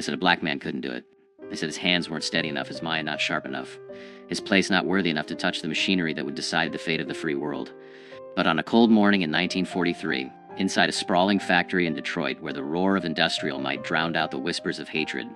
They said a black man couldn't do it. They said his hands weren't steady enough, his mind not sharp enough, his place not worthy enough to touch the machinery that would decide the fate of the free world. But on a cold morning in 1943, inside a sprawling factory in Detroit where the roar of industrial might drown out the whispers of hatred,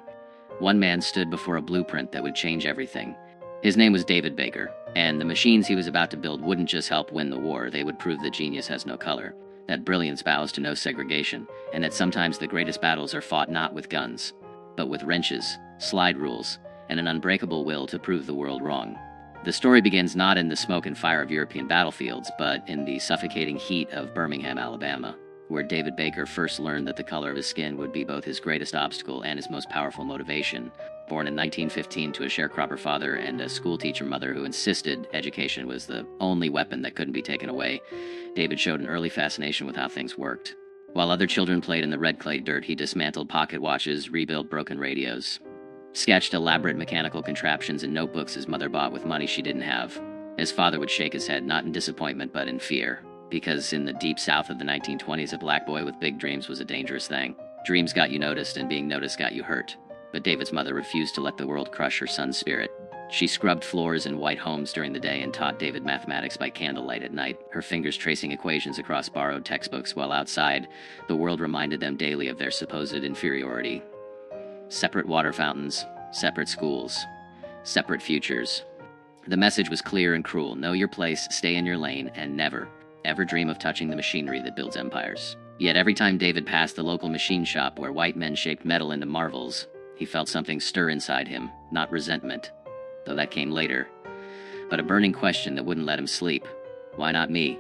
one man stood before a blueprint that would change everything. His name was David Baker, and the machines he was about to build wouldn't just help win the war, they would prove that genius has no color, that brilliance bows to no segregation, and that sometimes the greatest battles are fought not with guns, but with wrenches, slide rules, and an unbreakable will to prove the world wrong. The story begins not in the smoke and fire of European battlefields, but in the suffocating heat of Birmingham, Alabama, where David Baker first learned that the color of his skin would be both his greatest obstacle and his most powerful motivation. Born in 1915 to a sharecropper father and a schoolteacher mother who insisted education was the only weapon that couldn't be taken away, David showed an early fascination with how things worked. While other children played in the red clay dirt, he dismantled pocket watches, rebuilt broken radios, sketched elaborate mechanical contraptions in notebooks his mother bought with money she didn't have. His father would shake his head, not in disappointment, but in fear, because in the deep south of the 1920s, a black boy with big dreams was a dangerous thing. Dreams got you noticed, and being noticed got you hurt. But David's mother refused to let the world crush her son's spirit. She scrubbed floors in white homes during the day and taught David mathematics by candlelight at night, her fingers tracing equations across borrowed textbooks, while outside, the world reminded them daily of their supposed inferiority. Separate water fountains, separate schools, separate futures. The message was clear and cruel: know your place, stay in your lane, and never, ever dream of touching the machinery that builds empires. Yet every time David passed the local machine shop where white men shaped metal into marvels, he felt something stir inside him, not resentment, though that came later, but a burning question that wouldn't let him sleep. Why not me?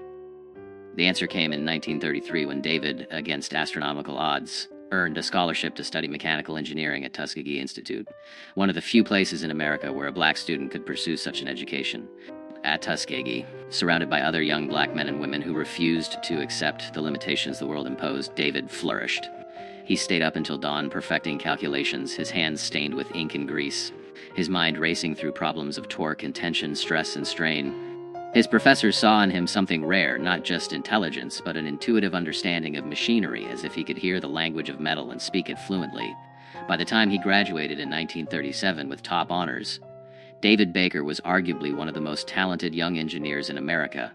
The answer came in 1933 when David, against astronomical odds, earned a scholarship to study mechanical engineering at Tuskegee Institute, one of the few places in America where a black student could pursue such an education. At Tuskegee, surrounded by other young black men and women who refused to accept the limitations the world imposed, David flourished. He stayed up until dawn perfecting calculations, his hands stained with ink and grease, his mind racing through problems of torque and tension, stress and strain. His professors saw in him something rare, not just intelligence, but an intuitive understanding of machinery, as if he could hear the language of metal and speak it fluently. By the time he graduated in 1937 with top honors, David Baker was arguably one of the most talented young engineers in America.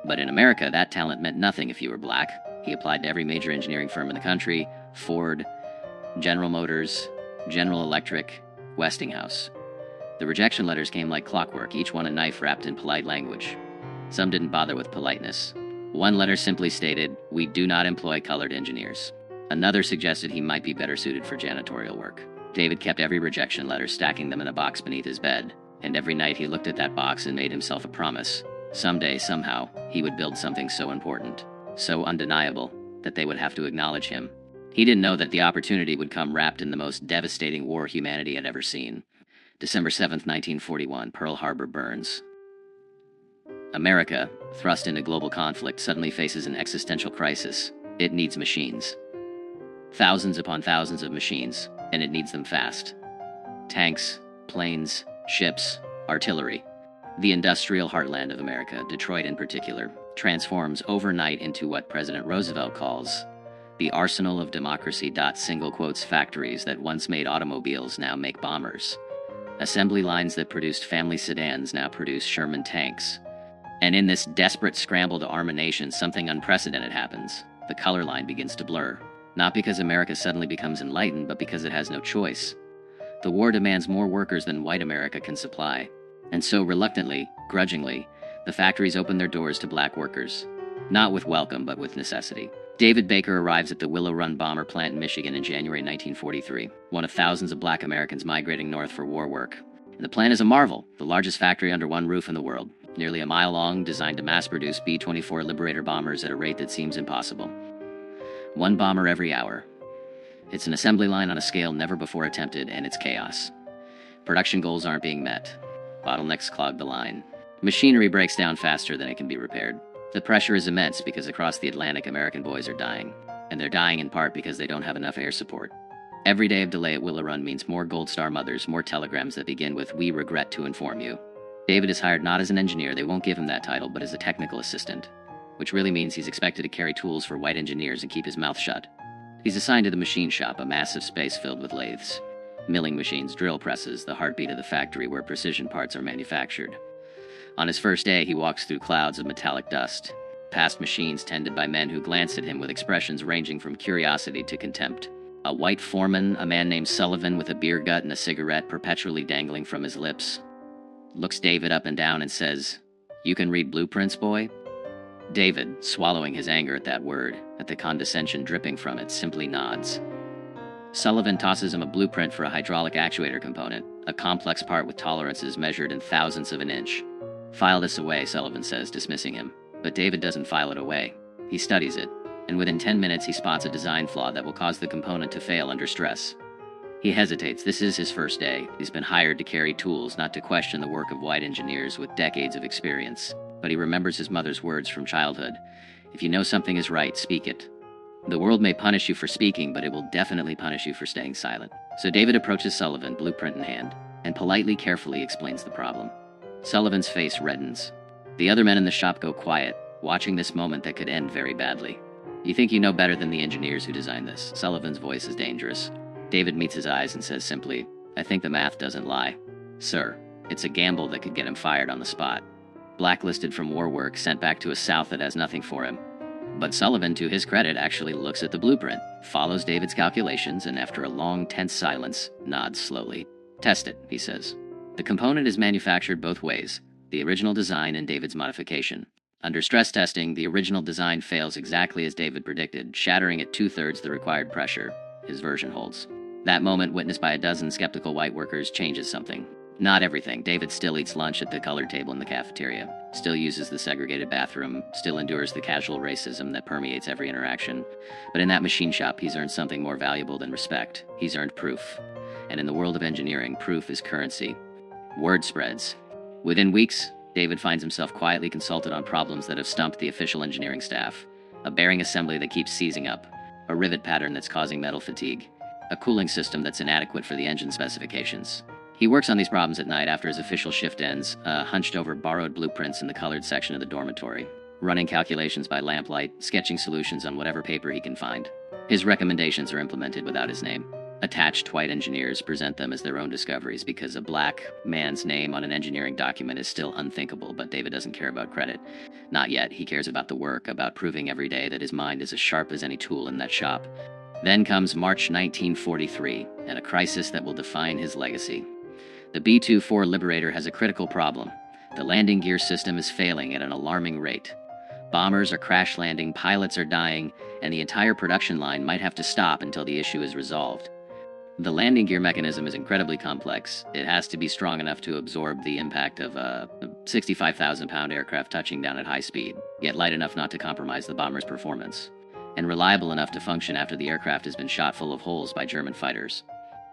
But in America, that talent meant nothing if you were black. He applied to every major engineering firm in the country: Ford, General Motors, General Electric, Westinghouse. The rejection letters came like clockwork, each one a knife wrapped in polite language. Some didn't bother with politeness. One letter simply stated, "We do not employ colored engineers." Another suggested he might be better suited for janitorial work. David kept every rejection letter, stacking them in a box beneath his bed, and every night he looked at that box and made himself a promise. Someday, somehow, he would build something so important, so undeniable, that they would have to acknowledge him. He didn't know that the opportunity would come wrapped in the most devastating war humanity had ever seen. December 7th, 1941, Pearl Harbor burns. America, thrust into global conflict, suddenly faces an existential crisis. It needs machines. Thousands upon thousands of machines, and it needs them fast. Tanks, planes, ships, artillery. The industrial heartland of America, Detroit in particular, transforms overnight into what President Roosevelt calls the arsenal of democracy. Single quotes factories that once made automobiles now make bombers. Assembly lines that produced family sedans now produce Sherman tanks. And in this desperate scramble to arm a nation, something unprecedented happens. The color line begins to blur. Not because America suddenly becomes enlightened, but because it has no choice. The war demands more workers than white America can supply. And so reluctantly, grudgingly, the factories open their doors to black workers. Not with welcome, but with necessity. David Baker arrives at the Willow Run bomber plant in Michigan in January 1943, one of thousands of black Americans migrating north for war work. And the plant is a marvel, the largest factory under one roof in the world, nearly a mile long, designed to mass-produce B-24 Liberator bombers at a rate that seems impossible. One bomber every hour. It's an assembly line on a scale never before attempted, and it's chaos. Production goals aren't being met. Bottlenecks clog the line. Machinery breaks down faster than it can be repaired. The pressure is immense because across the Atlantic, American boys are dying. And they're dying in part because they don't have enough air support. Every day of delay at Willow Run means more Gold Star mothers, more telegrams that begin with, "We regret to inform you." David is hired not as an engineer, they won't give him that title, but as a technical assistant, which really means he's expected to carry tools for white engineers and keep his mouth shut. He's assigned to the machine shop, a massive space filled with lathes. milling machines, drill presses, the heartbeat of the factory where precision parts are manufactured. On his first day, he walks through clouds of metallic dust, past machines tended by men who glance at him with expressions ranging from curiosity to contempt. A white foreman, a man named Sullivan with a beer gut and a cigarette perpetually dangling from his lips, looks David up and down and says, "You can read blueprints, boy?" David, swallowing his anger at that word, at the condescension dripping from it, simply nods. Sullivan tosses him a blueprint for a hydraulic actuator component, a complex part with tolerances measured in thousandths of an inch. "File this away," Sullivan says, dismissing him. But David doesn't file it away. He studies it, and within 10 minutes he spots a design flaw that will cause the component to fail under stress. He hesitates. This is his first day. He's been hired to carry tools, not to question the work of white engineers with decades of experience. But he remembers his mother's words from childhood. If you know something is right, speak it. The world may punish you for speaking, but it will definitely punish you for staying silent. So David approaches Sullivan, blueprint in hand, and politely, carefully explains the problem. Sullivan's face reddens. The other men in the shop go quiet, watching this moment that could end very badly. "You think you know better than the engineers who designed this." Sullivan's voice is dangerous. David meets his eyes and says simply, "I think the math doesn't lie." "Sir, it's a gamble that could get him fired on the spot. Blacklisted from war work, sent back to a South that has nothing for him." But Sullivan, to his credit, actually looks at the blueprint, follows David's calculations, and after a long, tense silence, nods slowly. "Test it," he says. The component is manufactured both ways, the original design and David's modification. Under stress testing, the original design fails exactly as David predicted, shattering at 2/3 the required pressure. His version holds. That moment, witnessed by a dozen skeptical white workers, changes something. Not everything. David still eats lunch at the colored table in the cafeteria, still uses the segregated bathroom, still endures the casual racism that permeates every interaction. But in that machine shop, he's earned something more valuable than respect. He's earned proof. And in the world of engineering, proof is currency. Word spreads. Within weeks, David finds himself quietly consulted on problems that have stumped the official engineering staff. A bearing assembly that keeps seizing up, a rivet pattern that's causing metal fatigue, a cooling system that's inadequate for the engine specifications. He works on these problems at night after his official shift ends, hunched over borrowed blueprints in the colored section of the dormitory, running calculations by lamplight, sketching solutions on whatever paper he can find. His recommendations are implemented without his name. Attached white engineers present them as their own discoveries because a black man's name on an engineering document is still unthinkable, but David doesn't care about credit. Not yet. He cares about the work, about proving every day that his mind is as sharp as any tool in that shop. Then comes March 1943, and a crisis that will define his legacy. The B-24 Liberator has a critical problem. The landing gear system is failing at an alarming rate. Bombers are crash landing, pilots are dying, and the entire production line might have to stop until the issue is resolved. The landing gear mechanism is incredibly complex. It has to be strong enough to absorb the impact of a 65,000-pound aircraft touching down at high speed, yet light enough not to compromise the bomber's performance, and reliable enough to function after the aircraft has been shot full of holes by German fighters.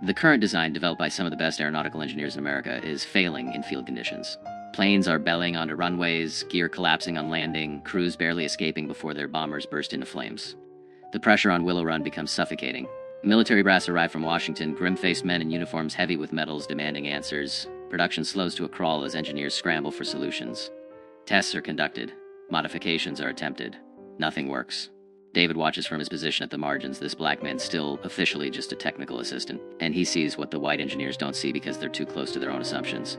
The current design, developed by some of the best aeronautical engineers in America, is failing in field conditions. Planes are bellying onto runways, gear collapsing on landing, crews barely escaping before their bombers burst into flames. The pressure on Willow Run becomes suffocating. Military brass arrive from Washington, grim-faced men in uniforms heavy with medals demanding answers. Production slows to a crawl as engineers scramble for solutions. Tests are conducted. Modifications are attempted. Nothing works. David watches from his position at the margins, this black man still officially just a technical assistant, and he sees what the white engineers don't see because they're too close to their own assumptions.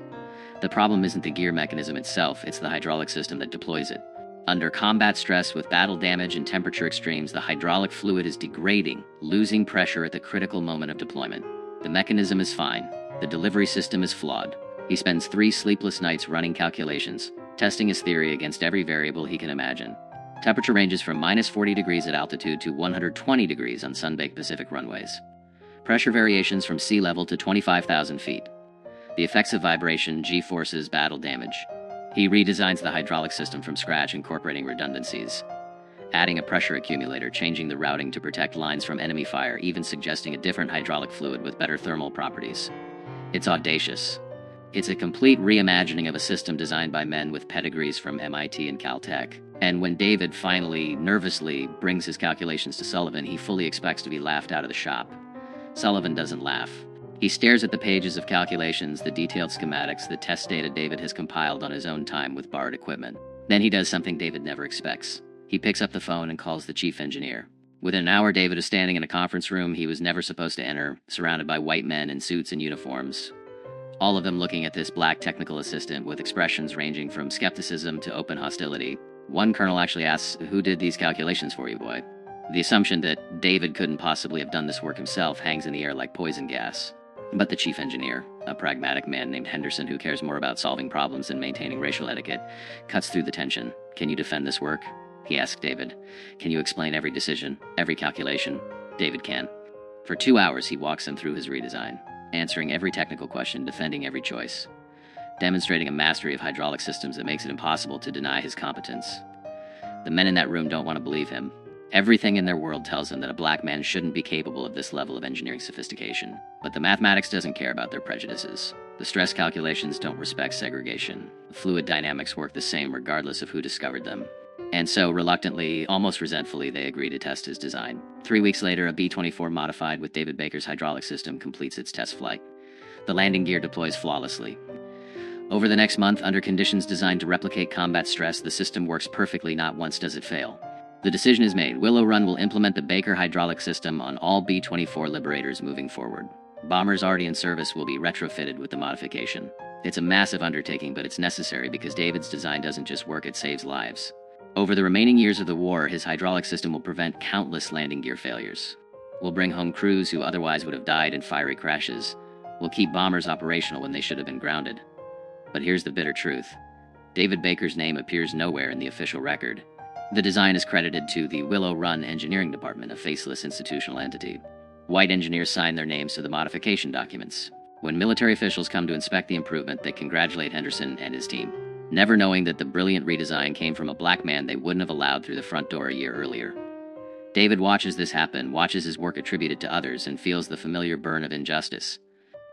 The problem isn't the gear mechanism itself, it's the hydraulic system that deploys it. Under combat stress with battle damage and temperature extremes, the hydraulic fluid is degrading, losing pressure at the critical moment of deployment. The mechanism is fine. The delivery system is flawed. He spends 3 sleepless nights running calculations, testing his theory against every variable he can imagine. Temperature ranges from -40 degrees at altitude to 120 degrees on sun-baked Pacific runways. Pressure variations from sea level to 25,000 feet. The effects of vibration, G-forces, battle damage. He redesigns the hydraulic system from scratch, incorporating redundancies, adding a pressure accumulator, changing the routing to protect lines from enemy fire, even suggesting a different hydraulic fluid with better thermal properties. It's audacious. It's a complete reimagining of a system designed by men with pedigrees from MIT and Caltech. And when David finally, nervously, brings his calculations to Sullivan, he fully expects to be laughed out of the shop. Sullivan doesn't laugh. He stares at the pages of calculations, the detailed schematics, the test data David has compiled on his own time with borrowed equipment. Then he does something David never expects. He picks up the phone and calls the chief engineer. Within an hour, David is standing in a conference room he was never supposed to enter, surrounded by white men in suits and uniforms, all of them looking at this black technical assistant with expressions ranging from skepticism to open hostility. One colonel actually asks, "Who did these calculations for you, boy?" The assumption that David couldn't possibly have done this work himself hangs in the air like poison gas. But the chief engineer, a pragmatic man named Henderson who cares more about solving problems than maintaining racial etiquette, cuts through the tension. "Can you defend this work?" he asks David. "Can you explain every decision, every calculation?" David can. For 2 hours, he walks them through his redesign, answering every technical question, defending every choice, demonstrating a mastery of hydraulic systems that makes it impossible to deny his competence. The men in that room don't want to believe him. Everything in their world tells them that a black man shouldn't be capable of this level of engineering sophistication. But the mathematics doesn't care about their prejudices. The stress calculations don't respect segregation. The fluid dynamics work the same regardless of who discovered them. And so, reluctantly, almost resentfully, they agree to test his design. 3 weeks later, a B-24 modified with David Baker's hydraulic system completes its test flight. The landing gear deploys flawlessly. Over the next month, under conditions designed to replicate combat stress, the system works perfectly. Not once does it fail. The decision is made. Willow Run will implement the Baker hydraulic system on all B-24 Liberators moving forward. Bombers already in service will be retrofitted with the modification. It's a massive undertaking, but it's necessary because David's design doesn't just work, it saves lives. Over the remaining years of the war, his hydraulic system will prevent countless landing gear failures. Will bring home crews who otherwise would have died in fiery crashes. Will keep bombers operational when they should have been grounded. But here's the bitter truth. David Baker's name appears nowhere in the official record. The design is credited to the Willow Run Engineering Department, a faceless institutional entity. White engineers sign their names to the modification documents. When military officials come to inspect the improvement, they congratulate Henderson and his team, never knowing that the brilliant redesign came from a black man they wouldn't have allowed through the front door a year earlier. David watches this happen, watches his work attributed to others, and feels the familiar burn of injustice.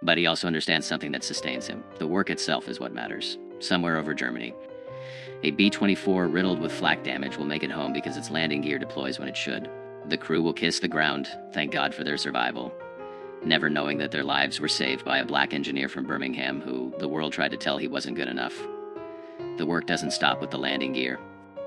But he also understands something that sustains him. The work itself is what matters. Somewhere over Germany, a B-24 riddled with flak damage will make it home because its landing gear deploys when it should. The crew will kiss the ground, thank God for their survival, never knowing that their lives were saved by a black engineer from Birmingham who the world tried to tell he wasn't good enough. The work doesn't stop with the landing gear.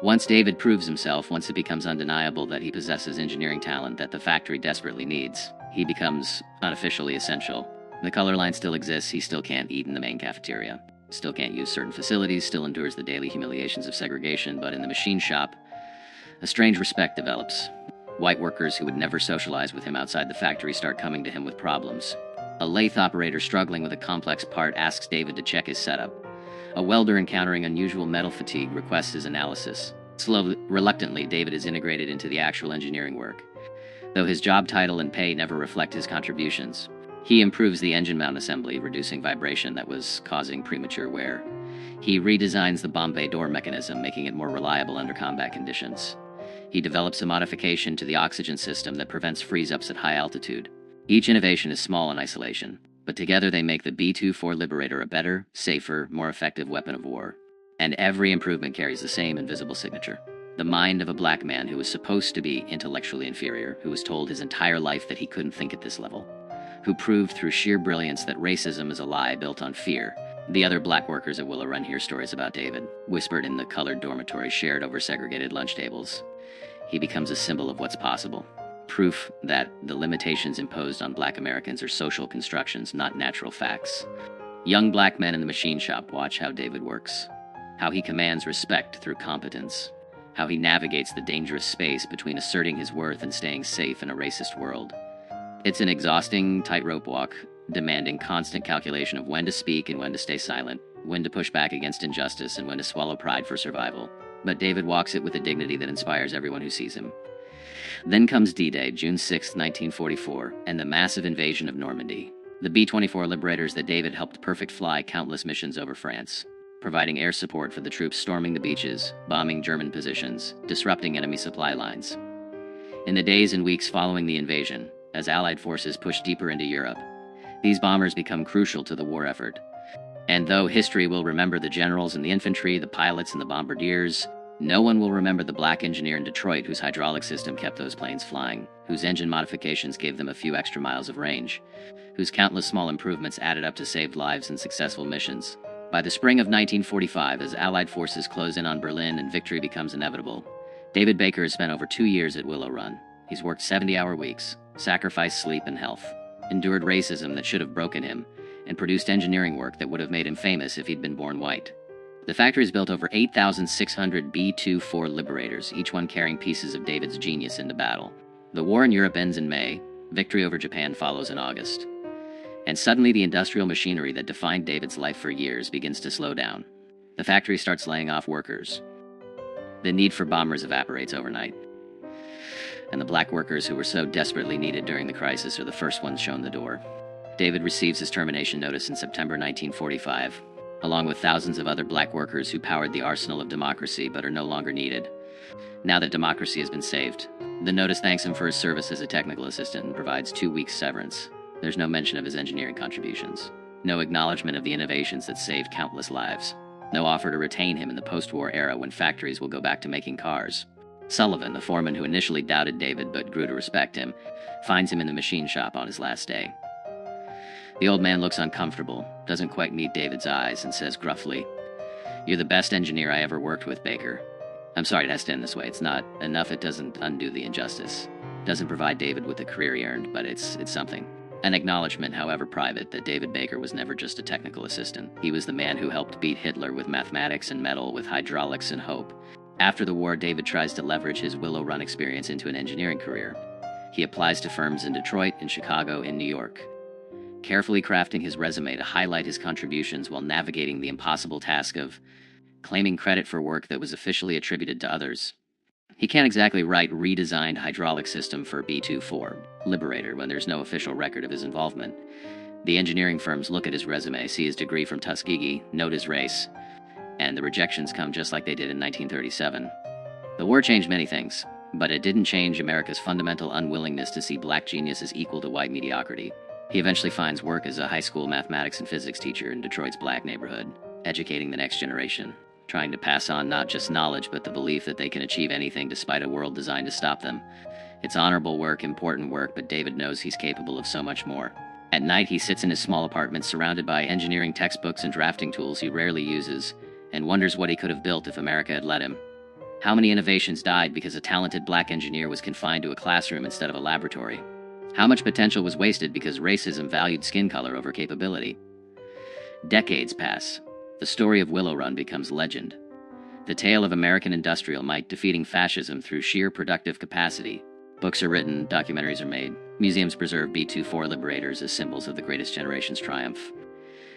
Once David proves himself, once it becomes undeniable that he possesses engineering talent that the factory desperately needs, he becomes unofficially essential. The color line still exists, he still can't eat in the main cafeteria, still can't use certain facilities, still endures the daily humiliations of segregation, but in the machine shop, a strange respect develops. White workers who would never socialize with him outside the factory start coming to him with problems. A lathe operator struggling with a complex part asks David to check his setup. A welder encountering unusual metal fatigue requests his analysis. Reluctantly, David is integrated into the actual engineering work, though his job title and pay never reflect his contributions. He improves the engine mount assembly, reducing vibration that was causing premature wear. He redesigns the bomb bay door mechanism, making it more reliable under combat conditions. He develops a modification to the oxygen system that prevents freeze-ups at high altitude. Each innovation is small in isolation, but together they make the B-24 Liberator a better, safer, more effective weapon of war. And every improvement carries the same invisible signature. The mind of a black man who was supposed to be intellectually inferior, who was told his entire life that he couldn't think at this level, who proved through sheer brilliance that racism is a lie built on fear. The other black workers at Willow Run hear stories about David, whispered in the colored dormitory shared over segregated lunch tables. He becomes a symbol of what's possible. Proof that the limitations imposed on black Americans are social constructions, not natural facts. Young black men in the machine shop watch how David works, how he commands respect through competence, how he navigates the dangerous space between asserting his worth and staying safe in a racist world. It's an exhausting tightrope walk, demanding constant calculation of when to speak and when to stay silent, when to push back against injustice and when to swallow pride for survival. But David walks it with a dignity that inspires everyone who sees him. Then comes D-Day, June 6, 1944, and the massive invasion of Normandy. The B-24 Liberators that David helped perfect fly countless missions over France, providing air support for the troops storming the beaches, bombing German positions, disrupting enemy supply lines. In the days and weeks following the invasion, as Allied forces push deeper into Europe, these bombers become crucial to the war effort. And though history will remember the generals and the infantry, the pilots and the bombardiers, no one will remember the black engineer in Detroit whose hydraulic system kept those planes flying, whose engine modifications gave them a few extra miles of range, whose countless small improvements added up to saved lives and successful missions. By the spring of 1945, as Allied forces close in on Berlin and victory becomes inevitable, David Baker has spent over 2 years at Willow Run. He's worked 70-hour weeks, sacrificed sleep and health, endured racism that should have broken him, and produced engineering work that would have made him famous if he'd been born white. The factory's built over 8,600 B-24 Liberators, each one carrying pieces of David's genius into battle. The war in Europe ends in May. Victory over Japan follows in August. And suddenly the industrial machinery that defined David's life for years begins to slow down. The factory starts laying off workers. The need for bombers evaporates overnight. And the black workers who were so desperately needed during the crisis are the first ones shown the door. David receives his termination notice in September 1945, along with thousands of other black workers who powered the arsenal of democracy but are no longer needed. Now that democracy has been saved, the notice thanks him for his service as a technical assistant and provides 2 weeks severance. There's no mention of his engineering contributions. No acknowledgement of the innovations that saved countless lives. No offer to retain him in the post-war era when factories will go back to making cars. Sullivan, the foreman who initially doubted David but grew to respect him, finds him in the machine shop on his last day. The old man looks uncomfortable, doesn't quite meet David's eyes, and says gruffly, "You're the best engineer I ever worked with, Baker." I'm sorry it has to end this way. It's not enough. It doesn't undo the injustice. It doesn't provide David with the career he earned, but it's something. An acknowledgement, however private, that David Baker was never just a technical assistant. He was the man who helped beat Hitler with mathematics and metal, with hydraulics and hope. After the war, David tries to leverage his Willow Run experience into an engineering career. He applies to firms in Detroit, in Chicago, in New York, carefully crafting his resume to highlight his contributions while navigating the impossible task of claiming credit for work that was officially attributed to others. He can't exactly write redesigned hydraulic system for B-24 Liberator when there's no official record of his involvement. The engineering firms look at his resume, see his degree from Tuskegee, note his race, and the rejections come just like they did in 1937. The war changed many things, but it didn't change America's fundamental unwillingness to see black genius as equal to white mediocrity. He eventually finds work as a high school mathematics and physics teacher in Detroit's black neighborhood, educating the next generation, trying to pass on not just knowledge but the belief that they can achieve anything despite a world designed to stop them. It's honorable work, important work, but David knows he's capable of so much more. At night, he sits in his small apartment surrounded by engineering textbooks and drafting tools he rarely uses, and wonders what he could have built if America had let him. How many innovations died because a talented black engineer was confined to a classroom instead of a laboratory? How much potential was wasted because racism valued skin color over capability? Decades pass. The story of Willow Run becomes legend. The tale of American industrial might defeating fascism through sheer productive capacity. Books are written, documentaries are made. Museums preserve B-24 Liberators as symbols of the greatest generation's triumph.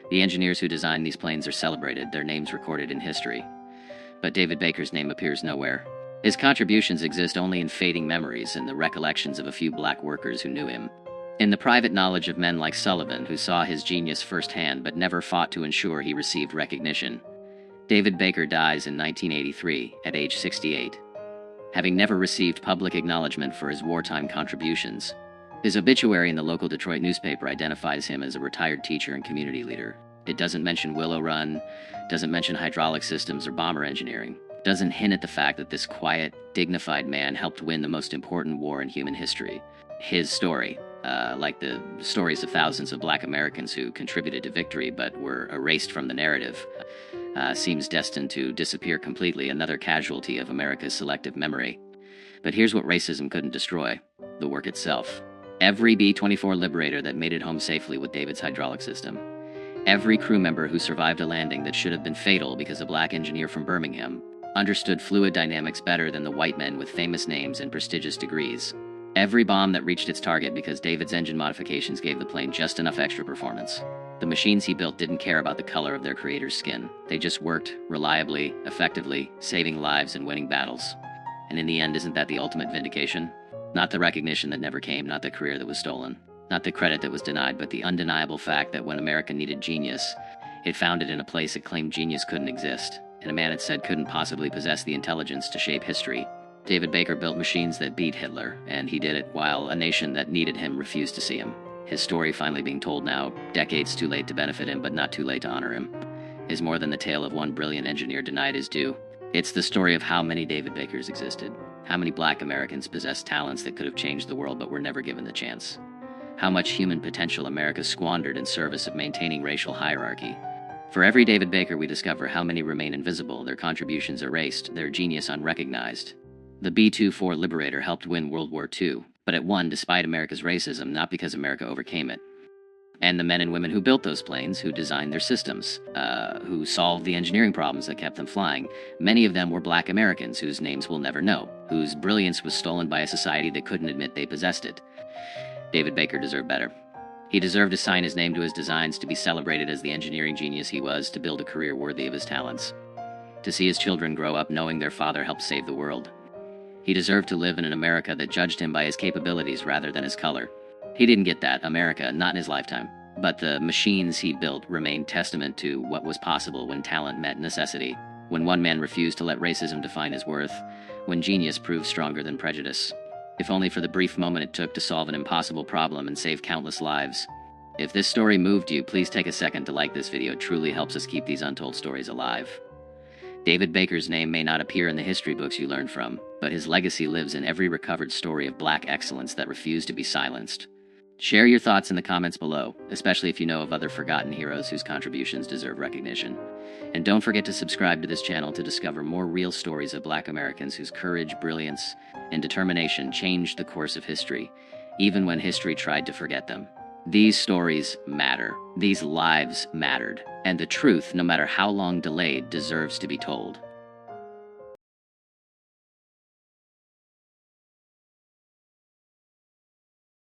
The engineers who designed these planes are celebrated, their names recorded in history. But David Baker's name appears nowhere. His contributions exist only in fading memories and the recollections of a few black workers who knew him. In the private knowledge of men like Sullivan, who saw his genius firsthand but never fought to ensure he received recognition. David Baker dies in 1983 at age 68, having never received public acknowledgement for his wartime contributions. His obituary in the local Detroit newspaper identifies him as a retired teacher and community leader. It doesn't mention Willow Run, doesn't mention hydraulic systems or bomber engineering, doesn't hint at the fact that this quiet, dignified man helped win the most important war in human history. His story, like the stories of thousands of black Americans who contributed to victory but were erased from the narrative, seems destined to disappear completely, another casualty of America's selective memory. But here's what racism couldn't destroy: the work itself. Every B-24 Liberator that made it home safely with David's hydraulic system. Every crew member who survived a landing that should have been fatal because a black engineer from Birmingham understood fluid dynamics better than the white men with famous names and prestigious degrees. Every bomb that reached its target because David's engine modifications gave the plane just enough extra performance. The machines he built didn't care about the color of their creator's skin. They just worked reliably, effectively, saving lives and winning battles. And in the end, isn't that the ultimate vindication? Not the recognition that never came, not the career that was stolen, not the credit that was denied, but the undeniable fact that when America needed genius, it found it in a place it claimed genius couldn't exist, and a man it said couldn't possibly possess the intelligence to shape history. David Baker built machines that beat Hitler, and he did it while a nation that needed him refused to see him. His story finally being told now, decades too late to benefit him, but not too late to honor him, is more than the tale of one brilliant engineer denied his due. It's the story of how many David Bakers existed, how many black Americans possessed talents that could have changed the world but were never given the chance, how much human potential America squandered in service of maintaining racial hierarchy. For every David Baker we discover how many remain invisible, their contributions erased, their genius unrecognized. The B-24 Liberator helped win World War II, but it won despite America's racism, not because America overcame it. And the men and women who built those planes, who designed their systems, who solved the engineering problems that kept them flying, many of them were black Americans whose names we'll never know, whose brilliance was stolen by a society that couldn't admit they possessed it. David Baker deserved better. He deserved to sign his name to his designs, to be celebrated as the engineering genius he was, to build a career worthy of his talents, to see his children grow up knowing their father helped save the world. He deserved to live in an America that judged him by his capabilities rather than his color. He didn't get that America, not in his lifetime. But the machines he built remained testament to what was possible when talent met necessity, when one man refused to let racism define his worth, when genius proved stronger than prejudice. If only for the brief moment it took to solve an impossible problem and save countless lives. If this story moved you, please take a second to like this video. It truly helps us keep these untold stories alive. David Baker's name may not appear in the history books you learn from, but his legacy lives in every recovered story of black excellence that refused to be silenced. Share your thoughts in the comments below, especially if you know of other forgotten heroes whose contributions deserve recognition. And don't forget to subscribe to this channel to discover more real stories of black Americans whose courage, brilliance, and determination changed the course of history, even when history tried to forget them. These stories matter. These lives mattered. And the truth, no matter how long delayed, deserves to be told.